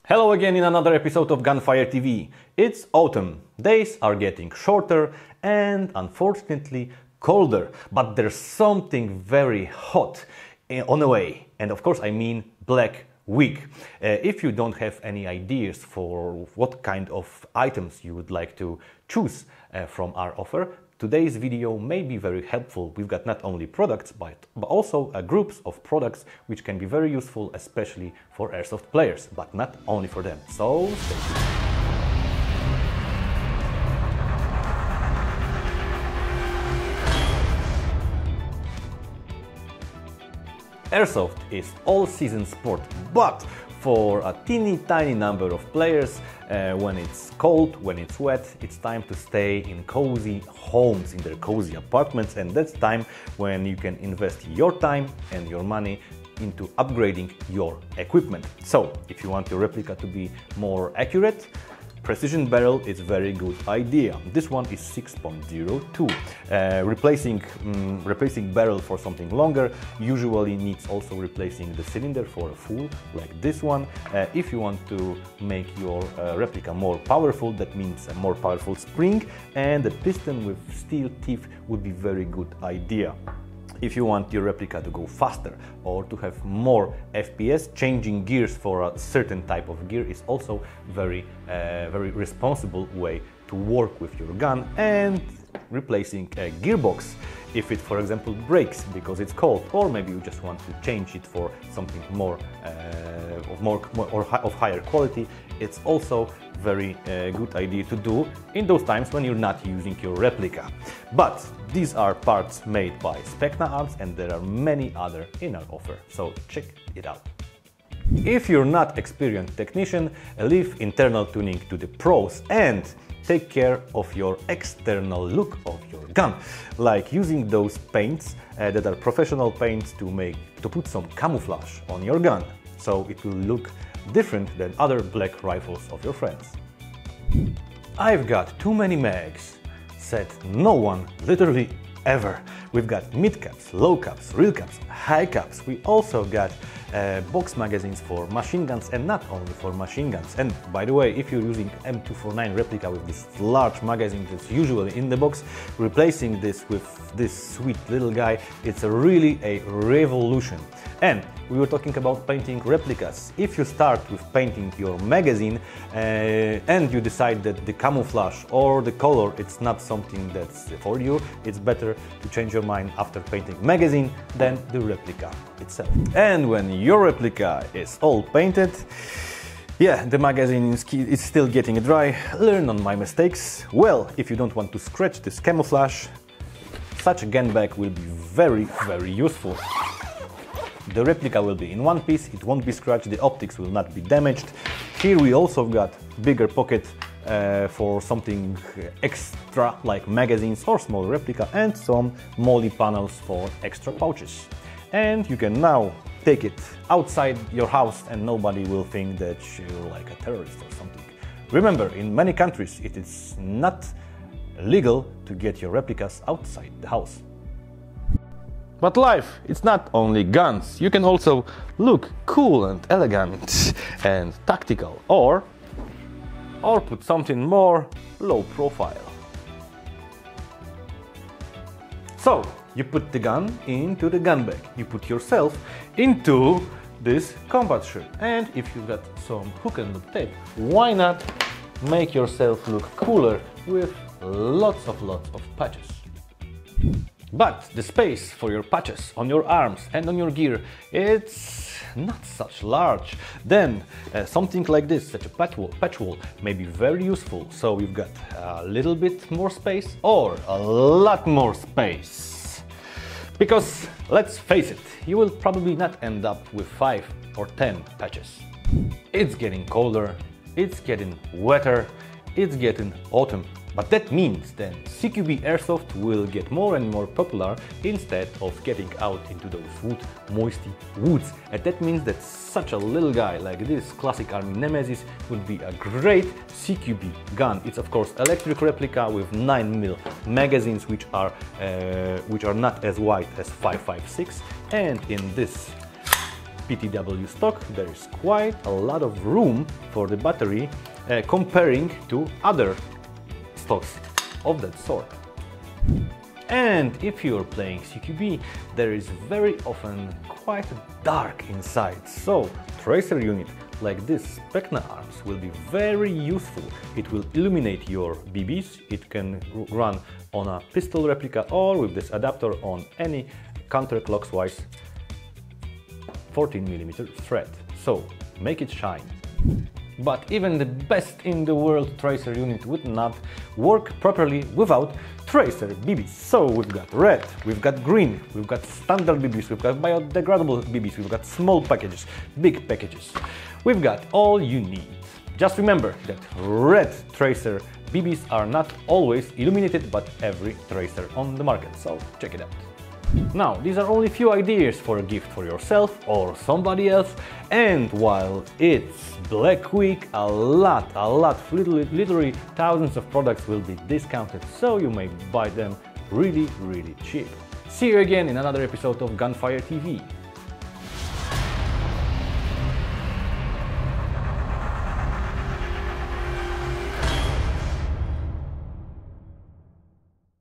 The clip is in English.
Hello again in another episode of Gunfire TV. It's autumn, days are getting shorter and unfortunately colder, but there's something very hot on the way, and of course I mean Black Week. If you don't have any ideas for what kind of items you would like to choose from our offer, today's video may be very helpful. We've got not only products, but also groups of products which can be very useful, especially for airsoft players, but not only for them. So stay tuned. Airsoft is all-season sport, but for a teeny tiny number of players, when it's cold, when it's wet, it's time to stay in cozy homes, in their cozy apartments, and that's time when you can invest your time and your money into upgrading your equipment. So, if you want your replica to be more accurate, precision barrel is a very good idea. This one is 6.02. Replacing barrel for something longer usually needs also replacing the cylinder for a full, like this one. If you want to make your replica more powerful, that means a more powerful spring, and a piston with steel teeth would be very good idea. If you want your replica to go faster or to have more FPS, changing gears for a certain type of gear is also very responsible way to work with your gun, and replacing a gearbox if it, for example, breaks because it's cold, or maybe you just want to change it for something of higher quality, it's also very good idea to do in those times when you're not using your replica. But these are parts made by Specna arms, and there are many other in our offer, so check it out. If you're not experienced technician, leave internal tuning to the pros and take care of your external look of your gun, like using those paints that are professional paints to put some camouflage on your gun, so it will look different than other black rifles of your friends. I've got too many mags, said no one, literally ever. We've got mid caps, low caps, real caps, high caps. We also got box magazines for machine guns, and not only for machine guns. And by the way, if you're using M249 replica with this large magazine that's usually in the box, replacing this with this sweet little guy, it's really a revolution. And we were talking about painting replicas. If you start with painting your magazine and you decide that the camouflage or the color it's not something that's for you, it's better to change your mind after painting magazine than the replica itself. And when your replica is all painted, yeah, the magazine is still getting dry, learn on my mistakes. Well, if you don't want to scratch this camouflage, such a gun bag will be very useful. The replica will be in one piece, it won't be scratched, the optics will not be damaged. Here we also got bigger pocket for something extra like magazines or small replica, and some molly panels for extra pouches. And you can now take it outside your house and nobody will think that you're like a terrorist or something. Remember, in many countries it is not legal to get your replicas outside the house. But life, it's not only guns. You can also look cool and elegant and tactical, or put something more low profile. So, you put the gun into the gun bag, you put yourself into this combat shirt, and if you've got some hook and loop tape, why not make yourself look cooler with lots of patches. But the space for your patches on your arms and on your gear, it's not such large. Then something like this, such a patchwall, may be very useful. So you've got a little bit more space or a lot more space. Because let's face it, you will probably not end up with 5 or 10 patches. It's getting colder, it's getting wetter, it's getting autumn. But that means that CQB airsoft will get more and more popular instead of getting out into those moisty woods. And that means that such a little guy like this classic Army Nemesis would be a great CQB gun. It's of course electric replica with 9mm magazines, which are not as wide as 5.56, and in this PTW stock, there is quite a lot of room for the battery comparing to other stocks of that sort. And if you're playing CQB, there is very often quite dark inside, so tracer unit like this Specna arms will be very useful. It will illuminate your BBs, it can run on a pistol replica or with this adapter on any counterclockwise 14mm thread, so make it shine. But even the best in the world tracer unit would not work properly without tracer BBs. So we've got red, we've got green, we've got standard BBs, we've got biodegradable BBs, we've got small packages, big packages. We've got all you need. Just remember that red tracer BBs are not always illuminated, but every tracer on the market, so check it out. Now, these are only few ideas for a gift for yourself or somebody else, and while it's Black Week, a lot, literally thousands of products will be discounted, so you may buy them really cheap. See you again in another episode of Gunfire TV.